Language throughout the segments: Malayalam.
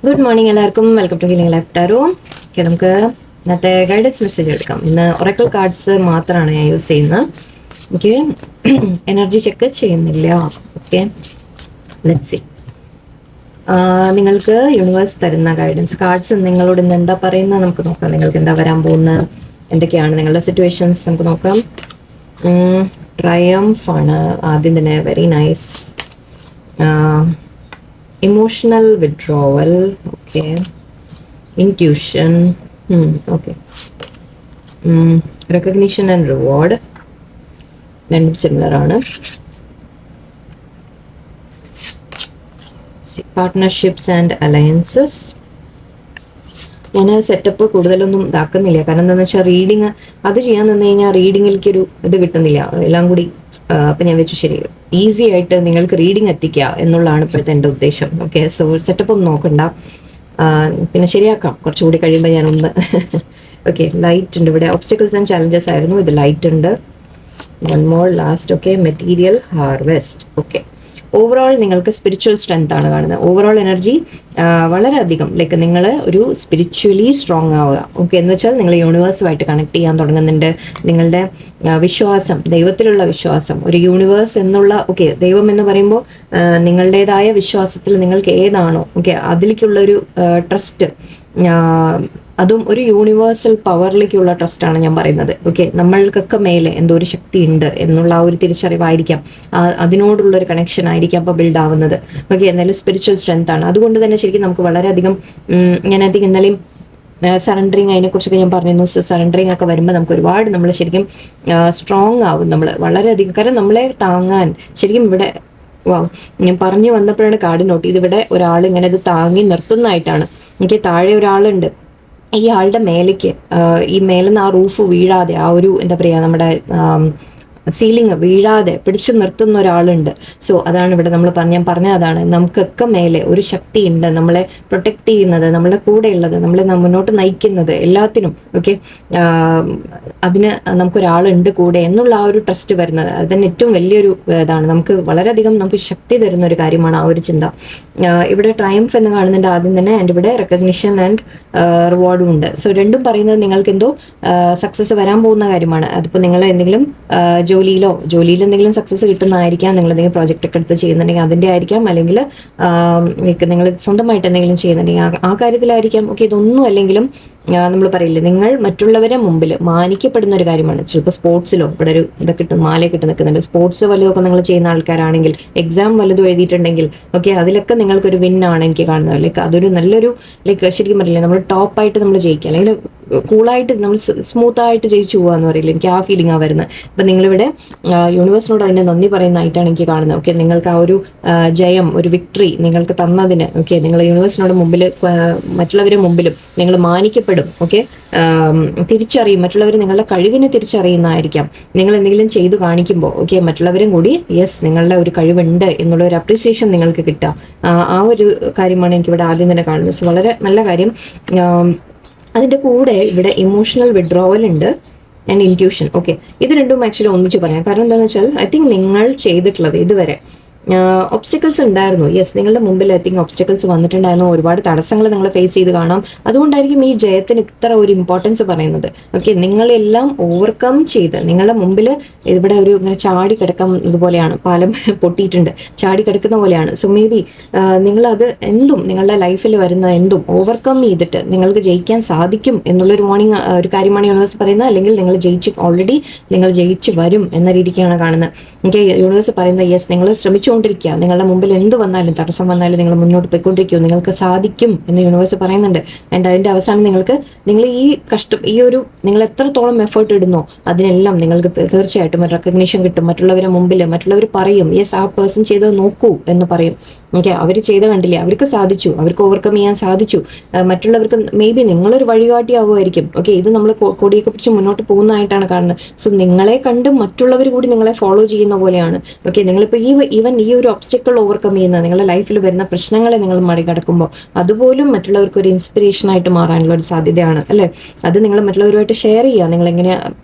ഗുഡ് മോർണിംഗ് എല്ലാവർക്കും. Welcome to healing life tarot. Okay, നമുക്ക് ഇന്നത്തെ ഗൈഡൻസ് മെസ്സേജ് എടുക്കാം. ഇന്ന് ഒറക്കിൾ കാർഡ്സ് മാത്രമാണ് ഞാൻ യൂസ് ചെയ്യുന്നത്. എനിക്ക് എനർജി ചെക്ക് ചെയ്യുന്നില്ല. Okay, let's see. നിങ്ങൾക്ക് യൂണിവേഴ്സ് തരുന്ന ഗൈഡൻസ് കാർഡ്സ് നിങ്ങളോട് ഇന്ന് എന്താ പറയുന്നത് നമുക്ക് നോക്കാം. നിങ്ങൾക്ക് എന്താ വരാൻ പോകുന്നത്, എന്തൊക്കെയാണ് നിങ്ങളുടെ സിറ്റുവേഷൻസ് നമുക്ക് നോക്കാം. ട്രയംഫ് ആണ് ആദ്യം തന്നെ. Very nice. Emotional withdrawal, okay. Intuition, okay. Recognition and reward, രണ്ടും സിമിലർ ആണ്. Partnerships and alliances. ഞാൻ സെറ്റപ്പ് കൂടുതലൊന്നും ഇതാക്കുന്നില്ല, കാരണം എന്താണെന്ന് വെച്ചാൽ റീഡിങ് അത് ചെയ്യാൻ നിന്ന് കഴിഞ്ഞാൽ റീഡിങ്ങിലേക്കൊരു ഇത് കിട്ടുന്നില്ല, എല്ലാം കൂടി. അപ്പം ഞാൻ വെച്ചു ശരി, ഈസി ആയിട്ട് നിങ്ങൾക്ക് റീഡിങ് എത്തിക്കുക എന്നുള്ളതാണ് ഇപ്പോഴത്തെ എൻ്റെ ഉദ്ദേശം. ഓക്കെ, സോ സെറ്റപ്പ് ഒന്നും നോക്കണ്ട, പിന്നെ ശരിയാക്കാം കുറച്ചുകൂടി കഴിയുമ്പോൾ ഞാനൊന്ന്. ഓക്കെ, ലൈറ്റ് ഉണ്ട് ഇവിടെ. ഒബ്സ്റ്റക്കിൾസ് ആൻഡ് ചാലഞ്ചസ് ആയിരുന്നു, ഇത് ലൈറ്റ് ഉണ്ട്. One more last. Okay, material harvest. Okay, overall നിങ്ങൾക്ക് സ്പിരിച്വൽ സ്ട്രെങ്ത് ആണ് കാണുന്നത്. ഓവറോൾ എനർജി വളരെയധികം ലൈക്ക് നിങ്ങൾ ഒരു സ്പിരിച്വലി സ്ട്രോങ് ആവുക. ഓക്കെ, എന്ന് വെച്ചാൽ നിങ്ങൾ യൂണിവേഴ്സുമായിട്ട് കണക്ട് ചെയ്യാൻ തുടങ്ങുന്നുണ്ട്. നിങ്ങളുടെ വിശ്വാസം, ദൈവത്തിലുള്ള വിശ്വാസം, ഒരു യൂണിവേഴ്സ് എന്നുള്ള, ഓക്കെ, ദൈവം എന്ന് പറയുമ്പോൾ നിങ്ങളുടേതായ വിശ്വാസത്തിൽ നിങ്ങൾക്ക് ഏതാണോ, ഓക്കെ, അതിലേക്കുള്ളൊരു ട്രസ്റ്റ്, അതും ഒരു യൂണിവേഴ്സൽ പവറിലേക്കുള്ള ട്രസ്റ്റാണ് ഞാൻ പറയുന്നത്. ഓക്കെ, നമ്മൾക്കൊക്കെ മേലെ എന്തോ ഒരു ശക്തി ഉണ്ട് എന്നുള്ള ആ ഒരു തിരിച്ചറിവായിരിക്കാം, അതിനോടുള്ളൊരു കണക്ഷൻ ആയിരിക്കാം അപ്പോൾ ബിൽഡ് ആവുന്നത്. ഓക്കെ, എന്നാലും സ്പിരിച്വൽ സ്ട്രെങ്ത് ആണ്. അതുകൊണ്ട് തന്നെ ശരിക്കും നമുക്ക് വളരെയധികം, ഞാനധികം ഇന്നലെയും സറണ്ടറിങ് അതിനെക്കുറിച്ചൊക്കെ ഞാൻ പറഞ്ഞിരുന്നു. സറണ്ടറിങ് ഒക്കെ വരുമ്പോൾ നമുക്ക് ഒരുപാട് നമ്മൾ ശരിക്കും സ്ട്രോങ് ആവും, നമ്മൾ വളരെയധികം. കാരണം നമ്മളെ താങ്ങാൻ ശരിക്കും ഇവിടെ, ഞാൻ പറഞ്ഞു വന്നപ്പോഴാണ് കാർഡ് നോട്ട് ചെയ്ത്, ഇവിടെ ഒരാൾ ഇങ്ങനെ ഇത് താങ്ങി നിർത്തുന്നതായിട്ടാണ്. എനിക്ക് താഴെ ഒരാളുണ്ട്, ഈ ആളുടെ മേലേക്ക്, ഈ മേലെന്ന് ആ റൂഫ് വീഴാതെ, ആ ഒരു എന്താ പറയുക, നമ്മുടെ സീലിംഗ് വീഴാതെ പിടിച്ചു നിർത്തുന്ന ഒരാളുണ്ട്. സോ അതാണ് ഇവിടെ നമ്മൾ ഞാൻ പറഞ്ഞത് അതാണ്, നമുക്കൊക്കെ മേലെ ഒരു ശക്തി ഉണ്ട്, നമ്മളെ പ്രൊട്ടക്ട് ചെയ്യുന്നത്, നമ്മുടെ കൂടെ ഉള്ളത്, നമ്മളെ മുന്നോട്ട് നയിക്കുന്നത്, എല്ലാത്തിനും. ഓക്കെ, അതിന് നമുക്കൊരാളുണ്ട് കൂടെ എന്നുള്ള ആ ഒരു ട്രസ്റ്റ് വരുന്നത്, അതിന് ഏറ്റവും വലിയൊരു ഇതാണ്. നമുക്ക് വളരെയധികം നമുക്ക് ശക്തി തരുന്ന ഒരു കാര്യമാണ് ആ ഒരു ചിന്ത. ഇവിടെ ട്രയംഫ് എന്ന് കാണുന്നുണ്ട് ആദ്യം തന്നെ, ആൻഡ് ഇവിടെ റെക്കഗ്നിഷൻ ആൻഡ് റിവാർഡും ഉണ്ട്. സോ രണ്ടും പറയുന്നത് നിങ്ങൾക്ക് എന്തോ സക്സസ് വരാൻ പോകുന്ന കാര്യമാണ്. അതിപ്പോൾ നിങ്ങൾ എന്തെങ്കിലും ജോലിയിൽ എന്തെങ്കിലും സക്സസ് കിട്ടുന്നതായിരിക്കാം, നിങ്ങൾ എന്തെങ്കിലും പ്രോജക്റ്റ് ഒക്കെ എടുത്ത് ചെയ്യുന്നുണ്ടെങ്കിൽ അതിൻ്റെ ആയിരിക്കാം, അല്ലെങ്കിൽ നിങ്ങൾ സ്വന്തമായിട്ട് എന്തെങ്കിലും ചെയ്യുന്നുണ്ടെങ്കിൽ ആ കാര്യത്തിലായിരിക്കാം. ഓക്കെ, ഇതൊന്നും അല്ലെങ്കിലും നമ്മൾ പറയില്ലേ, നിങ്ങൾ മറ്റുള്ളവരെ മുമ്പിൽ മാനിക്കപ്പെടുന്ന ഒരു കാര്യമാണ്. ചിലപ്പോൾ സ്പോർട്സിലോ ഇവിടെ ഒരു ഇതൊക്കെ കിട്ടും, മാലയൊക്കെ ഇട്ട് നിൽക്കുന്നുണ്ട്. സ്പോർട്സ് വലുതൊക്കെ നിങ്ങൾ ചെയ്യുന്ന ആൾക്കാരാണെങ്കിൽ, എക്സാം വലുതും എഴുതിയിട്ടുണ്ടെങ്കിൽ, ഓക്കെ, അതിലൊക്കെ നിങ്ങൾക്കൊരു വിന്നാണ് എനിക്ക് കാണുന്നത്. ലൈക്ക് അതൊരു നല്ലൊരു ലൈക്ക് ശരിക്കും പറയില്ലേ, നമ്മൾ ടോപ്പായിട്ട് നമ്മൾ ജയിക്കുക, അല്ലെങ്കിൽ കൂളായിട്ട് നമ്മൾ സ്മൂത്തായിട്ട് ജയിച്ചു പോകുക എന്ന് പറയില്ല, എനിക്ക് ആ ഫീലിംഗ് ആ വരുന്നത്. അപ്പം നിങ്ങളിവിടെ യൂണിവേഴ്സിനോട് അതിൻ്റെ നന്ദി പറയുന്നതായിട്ടാണ് എനിക്ക് കാണുന്നത്. ഓക്കെ, നിങ്ങൾക്ക് ആ ഒരു ജയം, ഒരു വിക്ടറി നിങ്ങൾക്ക് തന്നതിന്, ഓക്കെ, നിങ്ങൾ യൂണിവേഴ്സിനോട് മുമ്പിൽ, മറ്റുള്ളവരുടെ മുമ്പിലും നിങ്ങൾ മാനിക്കപ്പെടും. ഓക്കെ, തിരിച്ചറിയും, മറ്റുള്ളവർ നിങ്ങളുടെ കഴിവിനെ തിരിച്ചറിയുന്നതായിരിക്കാം. നിങ്ങൾ എന്തെങ്കിലും ചെയ്തു കാണിക്കുമ്പോൾ, ഓക്കെ, മറ്റുള്ളവരും കൂടി യെസ് നിങ്ങളുടെ ഒരു കഴിവുണ്ട് എന്നുള്ള ഒരു അപ്രീസിയേഷൻ നിങ്ങൾക്ക് കിട്ടുക. ആ ഒരു കാര്യമാണ് എനിക്കിവിടെ ആദ്യം തന്നെ കാണുന്നത്. സോ വളരെ നല്ല കാര്യം. അതിൻ്റെ കൂടെ ഇവിടെ ഇമോഷണൽ വിഡ്രോവൽ ഉണ്ട് ആൻഡ് ഇൻറ്റ്യൂഷൻ. ഓക്കെ, ഇത് രണ്ടും ആക്ച്വലി ഒന്നിച്ച് പറയാം. കാരണം എന്താണെന്ന് വെച്ചാൽ ഐ തിങ്ക് നിങ്ങൾ ചെയ്തിട്ടുള്ളത് ഇതുവരെ ഒബ്സ്റ്റക്കിൾസ് ഉണ്ടായിരുന്നു. യെസ്, നിങ്ങളുടെ മുമ്പിൽ ഐ തിങ്ക് ഒബ്സ്റ്റക്കിൾസ് വന്നിട്ടുണ്ടായിരുന്നു, ഒരുപാട് തടസ്സങ്ങൾ നിങ്ങൾ ഫേസ് ചെയ്ത് കാണാം. അതുകൊണ്ടായിരിക്കും ഈ ജയത്തിന് ഇത്ര ഒരു ഇമ്പോർട്ടൻസ് പറയുന്നത്. ഓക്കെ, നിങ്ങളെല്ലാം ഓവർകം ചെയ്ത് നിങ്ങളുടെ മുമ്പിൽ ഇവിടെ ഒരു ഇങ്ങനെ ചാടി കിടക്കുന്നത് പോലെയാണ്, പാലം പൊട്ടിയിട്ടുണ്ട്, ചാടി കിടക്കുന്ന പോലെയാണ്. സോ മേ ബി നിങ്ങളത് എന്തും നിങ്ങളുടെ ലൈഫിൽ വരുന്ന എന്തും ഓവർകം ചെയ്തിട്ട് നിങ്ങൾക്ക് ജയിക്കാൻ സാധിക്കും എന്നുള്ളൊരു ഒരു കാര്യമാണ് യൂണിവേഴ്സ് പറയുന്നത്. അല്ലെങ്കിൽ നിങ്ങൾ ഓൾറെഡി നിങ്ങൾ ജയിച്ച് വരും എന്ന രീതിക്കാണ് കാണുന്നത്. ഓക്കെ, യൂണിവേഴ്സ് പറയുന്നത് യെസ്, നിങ്ങൾ ശ്രമിച്ചുകൊണ്ടിരിക്കുക, നിങ്ങളുടെ മുമ്പിൽ എന്ത് വന്നാലും തടസ്സം വന്നാലും നിങ്ങൾ മുന്നോട്ട് പോയിക്കൊണ്ടിരിക്കുക, നിങ്ങൾക്ക് സാധിക്കും എന്ന് യൂണിവേഴ്സ് പറയുന്നുണ്ട്. ആൻഡ് അതിൻ്റെ അവസാനം നിങ്ങൾ ഈ ഒരു നിങ്ങൾ എത്രത്തോളം എഫേർട്ട് ഇടുന്നോ അതിനെല്ലാം നിങ്ങൾക്ക് തീർച്ചയായിട്ടും ഒരു റെക്കഗ്നീഷൻ കിട്ടും. മറ്റുള്ളവരുടെ മുമ്പിൽ മറ്റുള്ളവർ പറയും യെസ് ആ പേഴ്സൺ ചെയ്തത് നോക്കൂ എന്ന് പറയും. ഓക്കെ, അവർ ചെയ്ത് കണ്ടില്ലേ, അവർക്ക് സാധിച്ചു, അവർക്ക് ഓവർകം ചെയ്യാൻ സാധിച്ചു. മറ്റുള്ളവർക്ക് മേ ബി നിങ്ങളൊരു വഴികാട്ടിയാവുമായിരിക്കും. ഓക്കെ, ഇത് നമ്മൾ കൊടിയൊക്കെ പിടിച്ച് മുന്നോട്ട് പോകുന്നതായിട്ടാണ് കാണുന്നത്. സോ നിങ്ങളെ കണ്ട് മറ്റുള്ളവർ കൂടി നിങ്ങളെ ഫോളോ ചെയ്യുന്ന പോലെയാണ്. ഓക്കെ, നിങ്ങളിപ്പോൾ ഈവൻ ഈ ഒരു ഒബ്സ്റ്റക്കിൾ ഓവർകം ചെയ്യുന്ന നിങ്ങളുടെ ലൈഫിൽ വരുന്ന പ്രശ്നങ്ങളെ നിങ്ങൾ മറികടക്കുമ്പോൾ അതുപോലും മറ്റുള്ളവർക്ക് ഒരു ഇൻസ്പിറേഷൻ ആയിട്ട് മാറാനുള്ള ഒരു സാധ്യതയാണ് അല്ലേ. അത് നിങ്ങൾ മറ്റുള്ളവരുമായിട്ട് ഷെയർ ചെയ്യുക. നിങ്ങൾ എങ്ങനെ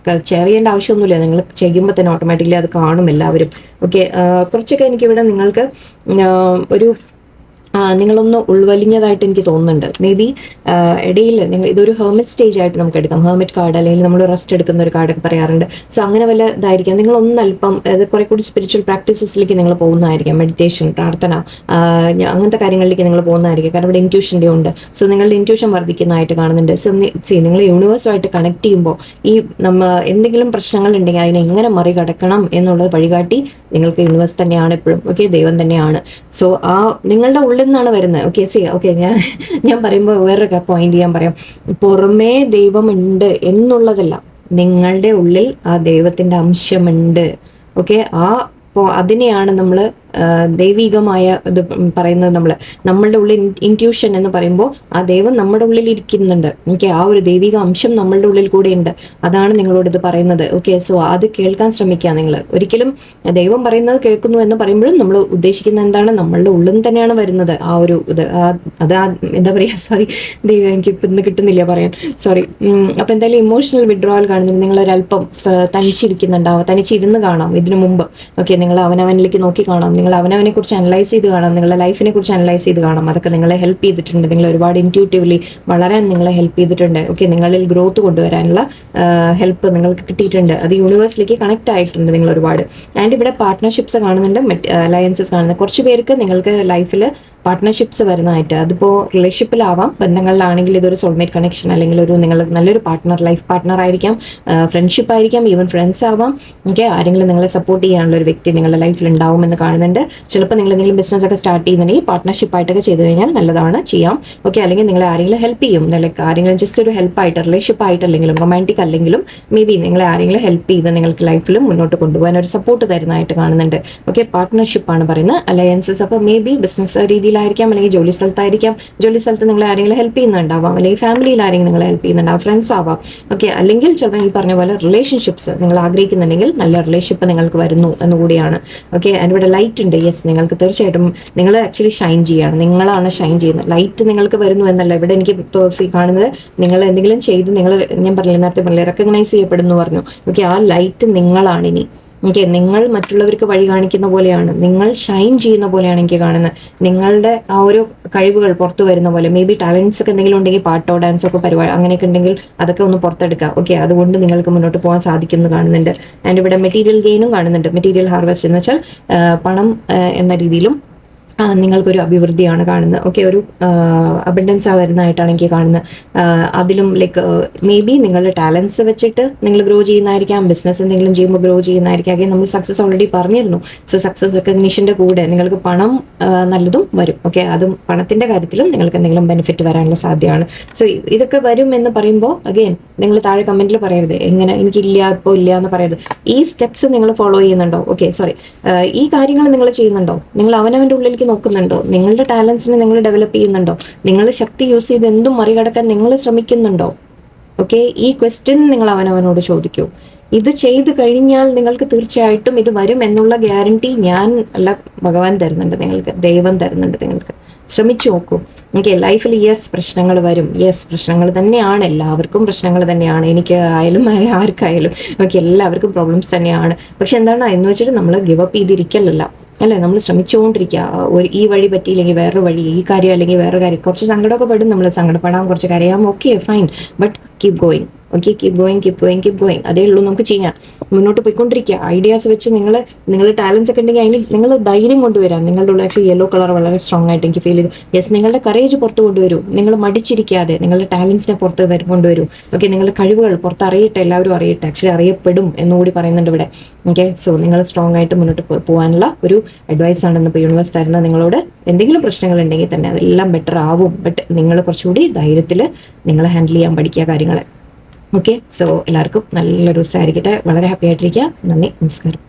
ഷെയർ ചെയ്യേണ്ട ആവശ്യമൊന്നുമില്ല, നിങ്ങൾ ചെയ്യുമ്പോൾ തന്നെ ഓട്ടോമാറ്റിക്കലി അത് കാണും എല്ലാവരും. ഓക്കെ, കുറച്ചൊക്കെ എനിക്കിവിടെ നിങ്ങൾക്ക് ഒരു നിങ്ങളൊന്ന് ഉൾവലിഞ്ഞതായിട്ട് എനിക്ക് തോന്നുന്നുണ്ട്. മേ ബി ഇടയിൽ നിങ്ങൾ ഇതൊരു ഹെർമിറ്റ് സ്റ്റേജ് ആയിട്ട് നമുക്ക് എടുക്കാം. ഹെർമിറ്റ് കാർഡ് അല്ലെങ്കിൽ നമ്മൾ റെസ്റ്റ് എടുക്കുന്ന ഒരു കാർഡൊക്കെ പറയാറുണ്ട്. സോ അങ്ങനെ വല്ല ഇതായിരിക്കാം. നിങ്ങളൊന്ന് അല്പം കുറെ കൂടി സ്പിരിച്വൽ പ്രാക്ടീസസിലേക്ക് നിങ്ങൾ പോകുന്നതായിരിക്കാം. മെഡിറ്റേഷൻ, പ്രാർത്ഥന, അങ്ങനത്തെ കാര്യങ്ങളിലേക്ക് നിങ്ങൾ പോകുന്നതായിരിക്കും. കാരണം ഇവിടെ ഇൻറ്റ്യൂഷൻ്റെ ഉണ്ട്. സോ നിങ്ങളുടെ ഇൻറ്റ്യൂഷൻ വർദ്ധിക്കുന്നതായിട്ട് കാണുന്നുണ്ട്. സോ നിങ്ങൾ യൂണിവേഴ്സുമായിട്ട് കണക്ട് ചെയ്യുമ്പോൾ ഈ എന്തെങ്കിലും പ്രശ്നങ്ങൾ ഉണ്ടെങ്കിൽ അതിനെ എങ്ങനെ മറികടക്കണം എന്നുള്ളത് വഴികാട്ടി നിങ്ങൾക്ക് യൂണിവേഴ്സ് തന്നെയാണ് എപ്പോഴും. ഓക്കെ, ദൈവം തന്നെയാണ്. സോ നിങ്ങളുടെ ഉള്ളിൽ നിന്നാണ് വരുന്നത്. ഓക്കെ ഞാൻ പറയുമ്പോൾ വേറൊരു പോയിന്റ് ഞാൻ പറയാം. പുറമേ ദൈവമുണ്ട് എന്നുള്ളതല്ല, നിങ്ങളുടെ ഉള്ളിൽ ആ ദൈവത്തിന്റെ അംശമുണ്ട്. ഓക്കെ, അതിനെയാണ് നമ്മൾ ദൈവികമായ ഇത് പറയുന്നത്. നമ്മളുടെ ഉള്ളിൽ ഇൻറ്റ്യൂഷൻ എന്ന് പറയുമ്പോൾ ആ ദൈവം നമ്മുടെ ഉള്ളിൽ ഇരിക്കുന്നുണ്ട്. ഓക്കെ, ആ ഒരു ദൈവിക അംശം നമ്മളുടെ ഉള്ളിൽ കൂടെ ഉണ്ട്. അതാണ് നിങ്ങളോട് ഇത് പറയുന്നത്. ഓക്കെ, സോ അത് കേൾക്കാൻ ശ്രമിക്കുക. നിങ്ങൾ ഒരിക്കലും ദൈവം പറയുന്നത് കേൾക്കുന്നു എന്ന് പറയുമ്പോഴും നമ്മൾ ഉദ്ദേശിക്കുന്നത് എന്താണ്? നമ്മളുടെ ഉള്ളിൽ നിന്ന് തന്നെയാണ് വരുന്നത് ആ ഒരു ഇത്. എന്താ പറയുക, സോറി ദൈവം എനിക്ക് ഇന്ന് കിട്ടുന്നില്ല പറയാൻ, സോറി. അപ്പൊ എന്തായാലും ഇമോഷണൽ വിഡ്രോവൽ കാണുന്നുണ്ട്. നിങ്ങളൊരല്പം തനിച്ചിരിക്കുന്നുണ്ടാവും, തനിച്ചിരുന്ന് കാണാം ഇതിനു മുമ്പ്. ഓക്കെ, നിങ്ങൾ അവനവനിലേക്ക് നോക്കി കാണാം, നിങ്ങൾ അവനവനെ കുറിച്ച് അനലൈസ് ചെയ്ത് കാണാം, നിങ്ങളുടെ ലൈഫിനെ കുറിച്ച് അനലൈസ് ചെയ്ത് കാണാം. അതൊക്കെ നിങ്ങളെ ഹെൽപ്പ് ചെയ്തിട്ടുണ്ട്. നിങ്ങൾ ഒരുപാട് ഇൻറ്റ്യൂട്ടീവ്ലി വളരാൻ നിങ്ങളെ ഹെൽപ്പ് ചെയ്തിട്ടുണ്ട്. ഓക്കെ, നിങ്ങളിൽ ഗ്രോത്ത് കൊണ്ടുവരാനുള്ള ഹെൽപ്പ് നിങ്ങൾക്ക് കിട്ടിയിട്ടുണ്ട്. അത് യൂണിവേഴ്സിലേക്ക് കണക്ട് ആയിട്ടുണ്ട് നിങ്ങൾ ഒരുപാട്. ആൻഡ് ഇവിടെ പാർട്ട്ണർഷിപ്സ് കാണുന്നുണ്ട്, അലയൻസസ് കാണുന്നുണ്ട്. കുറച്ച് പേർക്ക് നിങ്ങൾക്ക് ലൈഫിൽ പാർട്ട്ണർഷിപ്സ് വരുന്നതായിട്ട്, അതിപ്പോൾ റിലേഷൻഷിപ്പിലാവാം, ബന്ധങ്ങളിലാണെങ്കിൽ ഇതൊരു സോൾമേറ്റ് കണക്ഷൻ, അല്ലെങ്കിൽ ഒരു നിങ്ങൾ നല്ലൊരു പാർട്ട്ണർ, ലൈഫ് പാർട്ട്ണർ ആയിരിക്കാം, ഫ്രണ്ട്ഷിപ്പ് ആയിരിക്കാം, ഈവൻ ഫ്രണ്ട്സ് ആവാം. ഓക്കെ, ആരെങ്കിലും നിങ്ങളെ സപ്പോർട്ട് ചെയ്യാനുള്ള ഒരു വ്യക്തി നിങ്ങളുടെ ലൈഫിൽ ഉണ്ടാവുമെന്ന് കാണുന്നുണ്ട്. ചിലപ്പോൾ നിങ്ങൾ എന്തെങ്കിലും ബിസിനസ് ഒക്കെ സ്റ്റാർട്ട് ചെയ്യുന്നുണ്ടെങ്കിൽ പാർട്ട്ണർഷിപ്പ് ആയിട്ടൊക്കെ ചെയ്ത് കഴിഞ്ഞാൽ നല്ലതാണ്, ചെയ്യാം. ഓക്കെ, അല്ലെങ്കിൽ നിങ്ങളെ ആരെങ്കിലും ഹെൽപ്പ് ചെയ്യും, ലൈക്ക് ആരെങ്കിലും ജസ്റ്റ് ഒരു ഹെൽപ്പായിട്ട്, റിലേഷൻഷിപ്പ് ആയിട്ടല്ലെങ്കിലും റൊമാൻറ്റിക് അല്ലെങ്കിലും മേ ബി നിങ്ങളെ ആരെങ്കിലും ഹെൽപ്പ് ചെയ്ത് നിങ്ങൾക്ക് ലൈഫിൽ മുന്നോട്ട് കൊണ്ടുപോകാൻ ഒരു സപ്പോർട്ട് തരുന്നതായിട്ട് കാണുന്നുണ്ട്. ഓക്കെ, പാർട്ട്ണർഷിപ്പാണ് പറയുന്നത്. അലയൻസസ് അപ്പോൾ മേ ബി ബിസിനസ് രീതിയിലായിരിക്കാം, അല്ലെങ്കിൽ ജോലി സ്ഥലത്തായിരിക്കാം. ജോലി സ്ഥലത്ത് നിങ്ങളെ ആരെങ്കിലും ഹെൽപ്പ് ചെയ്യുന്നുണ്ടാവാം, അല്ലെങ്കിൽ ഫാമിലിയിൽ ആരെങ്കിലും നിങ്ങളെ ഹെൽപ്പ് ചെയ്യുന്നുണ്ടാവും, ഫ്രണ്ട്സ് ആവാം. ഓക്കെ, അല്ലെങ്കിൽ ചിലപ്പോൾ ഈ പറഞ്ഞ പോലെ റിലേഷൻഷിപ്സ് നിങ്ങൾ ആഗ്രഹിക്കുന്നുണ്ടെങ്കിൽ നല്ല റിലേഷൻഷിപ്പ് നിങ്ങൾക്ക് വരുന്നു എന്നുകൂടിയാണ്. ഓക്കെ, ആൻഡ് ഇവിടെ ലൈറ്റ് ഉണ്ട്. യെസ്, നിങ്ങൾക്ക് തീർച്ചയായിട്ടും നിങ്ങൾ ആക്ച്വലി ഷൈൻ ചെയ്യുകയാണ്, നിങ്ങളാണ് ഷൈൻ ചെയ്യുന്നത്. ലൈറ്റ് നിങ്ങൾക്ക് വരുന്നു എന്നല്ല ഇവിടെ എനിക്ക് കാണുന്നത്. നിങ്ങൾ എന്തെങ്കിലും ചെയ്ത് ഞാൻ പറഞ്ഞില്ല, നേരത്തെ പറഞ്ഞില്ല, റെക്കഗ്നൈസ് ചെയ്യപ്പെടുന്നു പറഞ്ഞു. ഓക്കെ, ആ ലൈറ്റ് നിങ്ങളാണ് ഇനി. ഓക്കെ, നിങ്ങൾ മറ്റുള്ളവർക്ക് വഴി കാണിക്കുന്ന പോലെയാണ്, നിങ്ങൾ ഷൈൻ ചെയ്യുന്ന പോലെയാണ് എനിക്ക് കാണുന്നത്. നിങ്ങളുടെ ആ ഒരു കഴിവുകൾ പുറത്തു വരുന്ന പോലെ, മേ ബി ടാലൻസ് ഒക്കെ എന്തെങ്കിലും ഉണ്ടെങ്കിൽ പാട്ടോ ഡാൻസോ ഒക്കെ പരിപാടി അങ്ങനെയൊക്കെ ഉണ്ടെങ്കിൽ അതൊക്കെ ഒന്ന് പുറത്തെടുക്കുക. ഓക്കെ, അതുകൊണ്ട് നിങ്ങൾക്ക് മുന്നോട്ട് പോകാൻ സാധിക്കും എന്ന് കാണുന്നുണ്ട്. ആൻഡ് ഇവിടെ മെറ്റീരിയൽ ഗെയിനും കാണുന്നുണ്ട്. മെറ്റീരിയൽ ഹാർവെസ്റ്റ് എന്ന് വെച്ചാൽ പണം എന്ന രീതിയിലും നിങ്ങൾക്കൊരു അഭിവൃദ്ധിയാണ് കാണുന്നത്. ഓക്കെ, ഒരു അബൻഡൻസ് വരുന്നതായിട്ടാണ് എനിക്ക് കാണുന്നത്. അതിലും ലൈക്ക് മേ ബി നിങ്ങളുടെ ടാലൻസ് വെച്ചിട്ട് നിങ്ങൾ ഗ്രോ ചെയ്യുന്നതായിരിക്കാം, ബിസിനസ് എന്തെങ്കിലും ചെയ്യുമ്പോൾ ഗ്രോ ചെയ്യുന്നതായിരിക്കും. അതെ, നമ്മൾ സക്സസ് ഓൾറെഡി പറഞ്ഞിരുന്നു. സോ സക്സസ് റെക്കഗ്നീഷൻ്റെ കൂടെ നിങ്ങൾക്ക് പണം നല്ലതും വരും. ഓക്കെ, അതും പണത്തിൻ്റെ കാര്യത്തിലും നിങ്ങൾക്ക് എന്തെങ്കിലും ബെനിഫിറ്റ് വരാനുള്ള സാധ്യതയാണ്. സോ ഇതൊക്കെ വരും എന്ന് പറയുമ്പോൾ അഗെയിൻ നിങ്ങൾ താഴെ കമൻറ്റിൽ പറയരുത് എങ്ങനെ എനിക്കില്ല, ഇപ്പോൾ ഇല്ല എന്ന് പറയരുത്. ഈ സ്റ്റെപ്സ് നിങ്ങൾ ഫോളോ ചെയ്യുന്നുണ്ടോ? ഓക്കെ, സോറി, ഈ കാര്യങ്ങൾ നിങ്ങൾ ചെയ്യുന്നുണ്ടോ? നിങ്ങൾ അവനവൻ്റെ ഉള്ളിലേക്ക് നോക്കുന്നുണ്ടോ? നിങ്ങളുടെ ടാലൻസിനെ നിങ്ങൾ ഡെവലപ്പ് ചെയ്യുന്നുണ്ടോ? നിങ്ങൾ ശക്തി യൂസ് ചെയ്ത് എന്തും മറികടക്കാൻ നിങ്ങൾ ശ്രമിക്കുന്നുണ്ടോ? ഓക്കെ, ഈ ക്വസ്റ്റ്യൻ നിങ്ങൾ അവനവനോട് ചോദിക്കൂ. ഇത് ചെയ്തു കഴിഞ്ഞാൽ നിങ്ങൾക്ക് തീർച്ചയായിട്ടും ഇത് വരും എന്നുള്ള ഗ്യാരണ്ടി ഞാൻ അല്ല, ഭഗവാൻ തരുന്നുണ്ട് നിങ്ങൾക്ക്, ദൈവം തരുന്നുണ്ട് നിങ്ങൾക്ക്. ശ്രമിച്ചു നോക്കൂ. ഓക്കെ, ലൈഫിൽ യെസ് പ്രശ്നങ്ങൾ വരും. യെസ്, പ്രശ്നങ്ങൾ തന്നെയാണ്, എല്ലാവർക്കും പ്രശ്നങ്ങൾ തന്നെയാണ്. എനിക്ക് ആയാലും ആർക്കായാലും ഓക്കെ, എല്ലാവർക്കും പ്രോബ്ലംസ് തന്നെയാണ്. പക്ഷെ എന്താണ് എന്ന് വെച്ചിട്ട് നമ്മൾ ഗിവ് അപ്പ് ചെയ്തിരിക്കലല്ല, അല്ലേ? നമ്മൾ ശ്രമിച്ചുകൊണ്ടിരിക്കുക. ഈ വഴി പറ്റിയില്ലെങ്കിൽ വേറൊരു വഴി, ഈ കാര്യം അല്ലെങ്കിൽ വേറൊരു കാര്യം. കുറച്ച് സങ്കടമൊക്കെ പെടും, നമ്മൾ സങ്കടപ്പെടാം, കുറച്ച് കരയാം. Okay, fine, but keep going. Okay, keep going. അതേ ഉള്ളൂ നമുക്ക് ചെയ്യാൻ. മുന്നോട്ട് പോയിക്കൊണ്ടിരിക്കുക. ഐഡിയാസ് വെച്ച് നിങ്ങളുടെ ടാലൻസ് ഒക്കെ ഉണ്ടെങ്കിൽ അതിന് നിങ്ങൾ ധൈര്യം കൊണ്ടുവരാം. നിങ്ങളുടെ ഉള്ള ആക്ച്വലി യെല്ലോ കളർ വളരെ സ്ട്രോങ് ആയിട്ട് എനിക്ക് ഫീൽ ചെയ്തു. യെസ്, നിങ്ങളുടെ കറേജ് പുറത്ത് കൊണ്ടുവരൂ. നിങ്ങൾ മടിച്ചിരിക്കാതെ നിങ്ങളുടെ ടാലൻസിനെ പുറത്ത് കൊണ്ടുവരൂ. ഓക്കെ, നിങ്ങളുടെ കഴിവുകൾ പുറത്ത് അറിയട്ടെ, എല്ലാവരും അറിയട്ടെ. ആക്ച്വലി അറിയപ്പെടും എന്നുകൂടി പറയുന്നുണ്ട് ഇവിടെ. ഓക്കെ, സോ നിങ്ങൾ സ്ട്രോങ് ആയിട്ട് മുന്നോട്ട് പോകാനുള്ള ഒരു അഡ്വൈസ് ആണെന്ന് ഇപ്പോൾ യൂണിവേഴ്സ് തരുന്നത്. നിങ്ങളോട് എന്തെങ്കിലും പ്രശ്നങ്ങൾ ഉണ്ടെങ്കിൽ തന്നെ അതെല്ലാം ബെറ്റർ ആവും. ബട്ട് നിങ്ങൾ കുറച്ചുകൂടി ധൈര്യത്തിൽ നിങ്ങൾ ഹാൻഡിൽ ചെയ്യാൻ പഠിക്കുക കാര്യങ്ങളെ. ഓക്കെ, സോ എല്ലാവർക്കും നല്ലൊരു ദിവസമായിരിക്കട്ടെ. വളരെ ഹാപ്പി ആയിട്ടിരിക്കുക. നന്ദി, നമസ്കാരം.